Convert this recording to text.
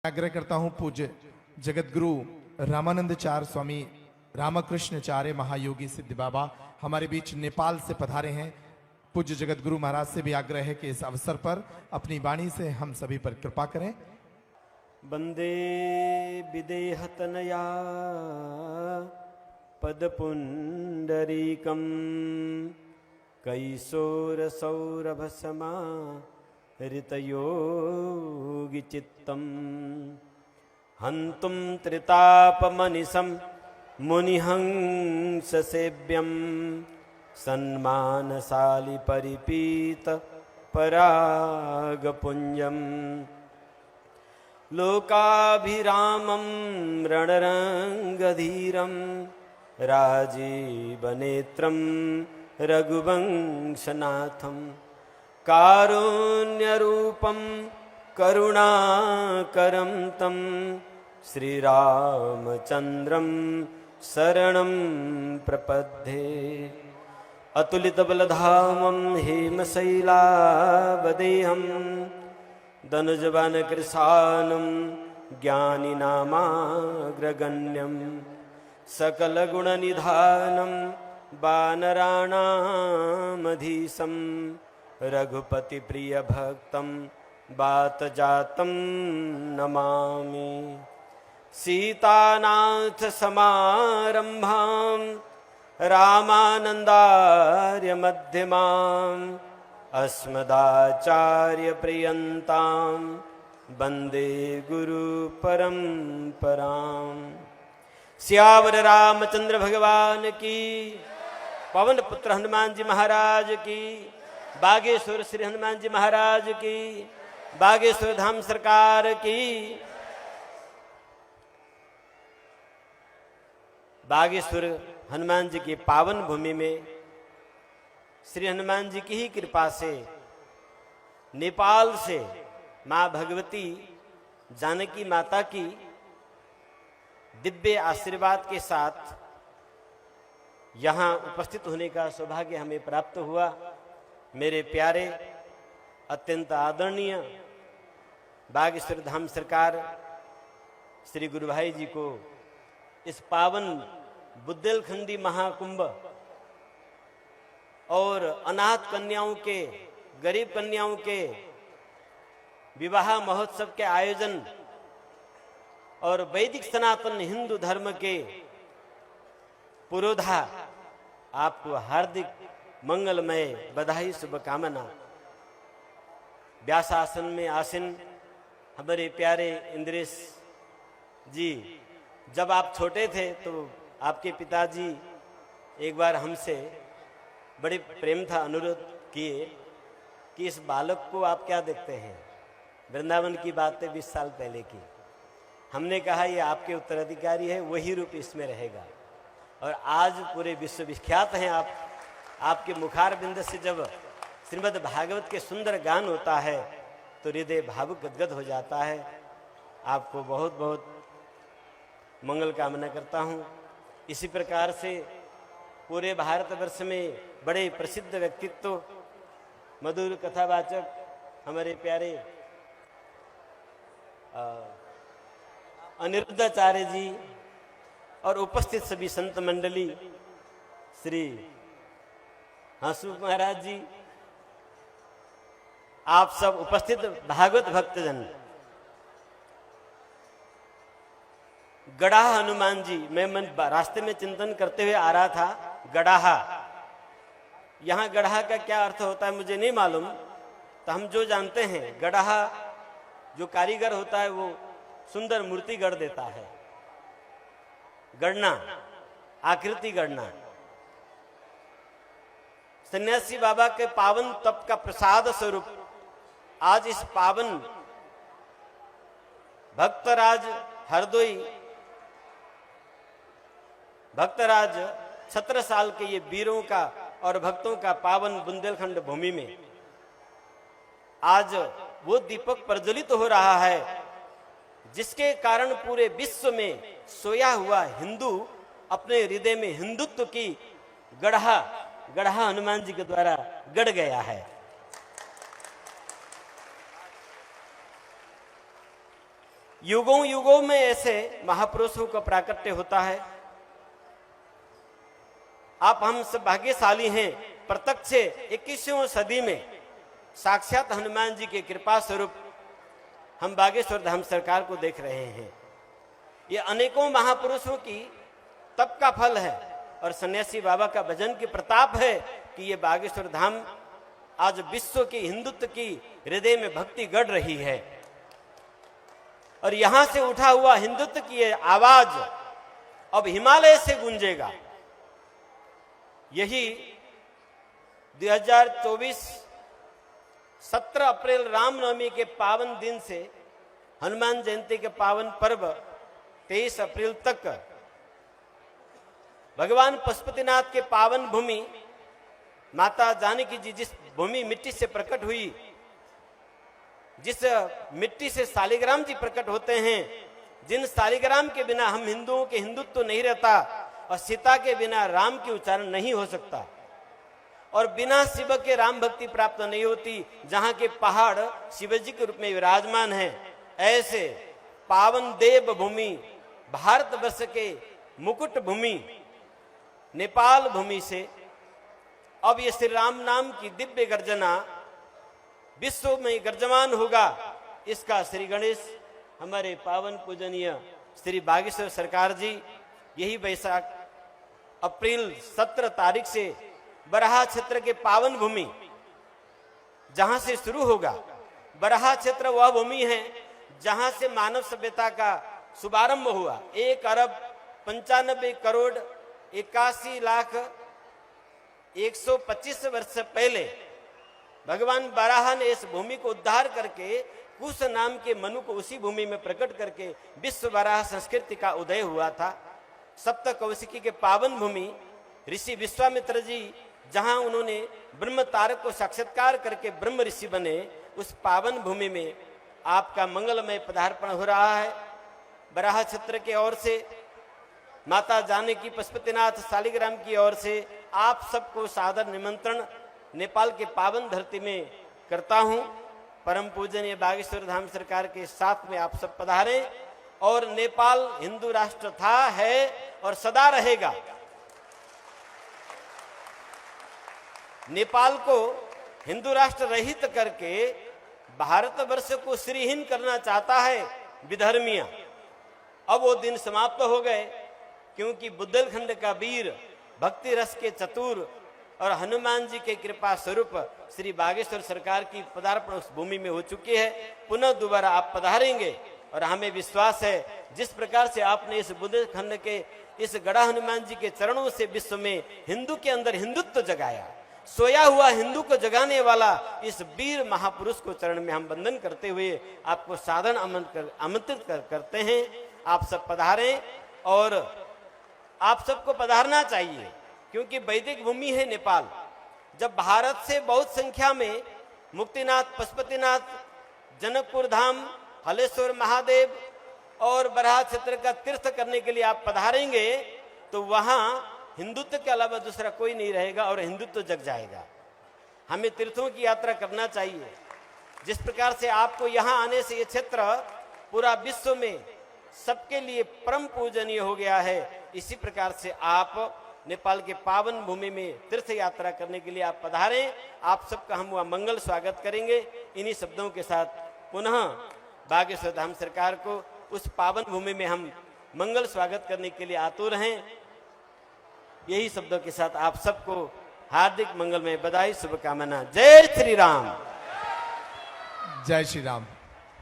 आग्रह करता हूं पूज्य जगतगुरु रामानंदचार्य स्वामी रामकृष्णचार्य महायोगी सिद्ध बाबा हमारे बीच नेपाल से पधारे हैं। पूज्य जगतगुरु महाराज से भी आग्रह है कि इस अवसर पर अपनी वाणी से हम सभी पर कृपा करें। वंदे विदेहतनया पदपुंडरीकम कैशोरसौरभसमा ऋतयोगिचित्तम हंतुम त्रितापमनिशं मुनिहंससेव्यं सन्मानशाली परिपीत परागपुंजम् लोकाभिरामं रणरंगधीरं राजीवनेत्रं रघुवंशनाथं कारुण्यरूपं करुणाकरं तं श्रीरामचन्द्रं शरणं प्रपद्ये। अतुलितबलधामं हेमशैलावदेहं दनुजवनकृशानं ज्ञानिनामाग्रगण्यं सकलगुणनिधानं वानराणामधीशं रघुपतिप्रियभक्तं वातजातं नमामि। सीतानाथसमारम्भां रामानन्दार्यमध्यमाम् अस्मदाचार्यपर्यन्तां वन्दे गुरुपरम्पराम्। सियावर रामचंद्र भगवान की, पवन पुत्र हनुमान जी महाराज की, बागेश्वर श्री हनुमान जी महाराज की, बागेश्वर धाम सरकार की। बागेश्वर हनुमान जी की पावन भूमि में श्री हनुमान जी की ही कृपा से नेपाल से मां भगवती जानकी माता की दिव्य आशीर्वाद के साथ यहाँ उपस्थित होने का सौभाग्य हमें प्राप्त हुआ। मेरे प्यारे अत्यंत आदरणीय बागेश्वर धाम सरकार श्री गुरु भाई जी को इस पावन बुंदेलखंडी महाकुंभ और अनाथ कन्याओं के, गरीब कन्याओं के विवाह महोत्सव के आयोजन और वैदिक सनातन हिंदू धर्म के पुरोधा आपको हार्दिक मंगलमय बधाई शुभकामना। व्यासासन में आसीन हमारे प्यारे इंद्रेश जी, जब आप छोटे थे तो आपके पिताजी एक बार हमसे बड़े प्रेम था अनुरोध किए कि इस बालक को आप क्या देखते हैं। वृंदावन की बातें 20 साल पहले की। हमने कहा ये आपके उत्तराधिकारी है, वही रूप इसमें रहेगा। और आज पूरे विश्व विख्यात हैं आप। आपके मुखार बिंद से जब श्रीमद् भागवत के सुंदर गान होता है तो हृदय भावुक गदगद हो जाता है। आपको बहुत बहुत मंगल कामना करता हूँ। इसी प्रकार से पूरे भारतवर्ष में बड़े प्रसिद्ध व्यक्तित्व, मधुर कथावाचक हमारे प्यारे अनिरुद्धाचार्य जी और उपस्थित सभी संत मंडली, श्री हंसमुख महाराज जी, आप सब उपस्थित भागवत भक्तजन, गड़ाहा हनुमान जी, मैं रास्ते में चिंतन करते हुए आ रहा था। गड़ाहा, यहां गड़ाहा का क्या अर्थ होता है मुझे नहीं मालूम। तो हम जो जानते हैं, गड़ाहा जो कारीगर होता है वो सुंदर मूर्ति गढ़ देता है। गढ़ना, आकृति गढ़ना। सन्यासी बाबा के पावन तप का प्रसाद स्वरूप आज इस पावन भक्तराज हरदोई, भक्तराज 17 साल के ये वीरों का और भक्तों का पावन बुंदेलखंड भूमि में आज वो दीपक प्रज्वलित हो रहा है जिसके कारण पूरे विश्व में सोया हुआ हिंदू अपने हृदय में हिंदुत्व की गढ़ा हनुमान जी के द्वारा गढ़ गया है। युगों युगों में ऐसे महापुरुषों का प्राकट्य होता है। आप हम सब भाग्यशाली हैं, प्रत्यक्ष 21वीं सदी में साक्षात हनुमान जी के कृपा स्वरूप हम बागेश्वर धाम सरकार को देख रहे हैं। ये अनेकों महापुरुषों की तप का फल है और सन्यासी बाबा का भजन की प्रताप है कि ये बागेश्वर धाम आज विश्व की हिंदुत्व की हृदय में भक्ति गढ़ रही है। और यहां से उठा हुआ हिंदुत्व की ये आवाज अब हिमालय से गूंजेगा। यही 2024 17 अप्रैल रामनवमी के पावन दिन से हनुमान जयंती के पावन पर्व 23 अप्रैल तक भगवान पशुपतिनाथ के पावन भूमि माता जानकी जी जिस भूमि मिट्टी से प्रकट हुई, जिस मिट्टी से शालिग्राम जी प्रकट होते हैं, जिन शालिग्राम के बिना हम हिंदुओं के हिंदुत्व नहीं रहता और सीता के बिना राम की उच्चारण नहीं हो सकता और बिना शिव के राम भक्ति प्राप्त नहीं होती, जहां के पहाड़ शिव जी के रूप में विराजमान हैं, ऐसे पावन देव भूमि भारतवर्ष के मुकुट भूमि नेपाल भूमि से अब ये श्री राम नाम की दिव्य गर्जना विश्व में गर्जमान होगा। इसका श्री गणेश हमारे पावन पूजनीय श्री बागेश्वर सरकार जी यही वैशाख अप्रैल 17 तारीख से बराहा क्षेत्र के पावन भूमि जहां से शुरू होगा। बराहा क्षेत्र वह भूमि है जहां से मानव सभ्यता का शुभारंभ हुआ। 1 अरब 95 करोड़ 81 लाख 125 वर्ष पहले भगवान बराह ने इस भूमि को उद्धार करके कुश नाम के मनु को उसी भूमि में प्रकट करके विश्व बराह संस्कृति का उदय हुआ था। सप्त कौशिकी के पावन भूमि ऋषि विश्वामित्र जी जहां उन्होंने ब्रह्म तारक को साक्षात्कार करके ब्रह्म ऋषि बने, उस पावन भूमि में आपका मंगलमय पदार्पण हो रहा है। बराह क्षेत्र की ओर से माता जानकी पशुपतिनाथ शालिग्राम की ओर से आप सबको सादर निमंत्रण नेपाल के पावन धरती में करता हूं। परम पूजनीय बागेश्वर धाम सरकार के साथ में आप सब पधारें और नेपाल हिंदू राष्ट्र था, है और सदा रहेगा। नेपाल को हिंदू राष्ट्र रहित करके भारतवर्ष को श्रीहीन करना चाहता है विधर्मिया। अब वो दिन समाप्त हो गए, क्योंकि बुंदेलखंड का वीर, भक्ति रस के चतुर और हनुमान जी के कृपा स्वरूप श्री बागेश्वर सरकार की पदार्पण उस भूमि में हो चुकी है। पुनः दोबारा आप पधारेंगे और हमें विश्वास है जिस प्रकार से आपने इस बुंदेलखंड के इस गड़ा हनुमान जी के चरणों से विश्व में हिंदू के अंदर हिंदुत्व जगाया, सोया हुआ हिंदू को जगाने वाला इस वीर महापुरुष को चरण में हम वंदन करते हुए आपको सादर आमंत्रित करते हैं। आप सब पधारें और आप सबको पधारना चाहिए, क्योंकि वैदिक भूमि है नेपाल। जब भारत से बहुत संख्या में मुक्तिनाथ, पशुपतिनाथ, जनकपुर धाम, हलेश्वर महादेव और बराह क्षेत्र का तीर्थ करने के लिए आप पधारेंगे तो वहां हिंदुत्व के अलावा दूसरा कोई नहीं रहेगा और हिंदुत्व जग जाएगा। हमें तीर्थों की यात्रा करना चाहिए। जिस प्रकार से आपको यहाँ आने से ये क्षेत्र पूरा विश्व में सबके लिए परम पूजनीय हो गया है, इसी प्रकार से आप नेपाल के पावन भूमि में तीर्थ यात्रा करने के लिए आप पधारें। आप सबका हम वह मंगल स्वागत करेंगे। इन्हीं शब्दों के साथ पुनः बागेश्वर धाम सरकार को उस पावन भूमि में हम मंगल स्वागत करने के लिए आतुर हैं। यही शब्दों के साथ आप सबको हार्दिक मंगलमय बधाई, शुभकामना। जय श्री राम। जय श्री राम।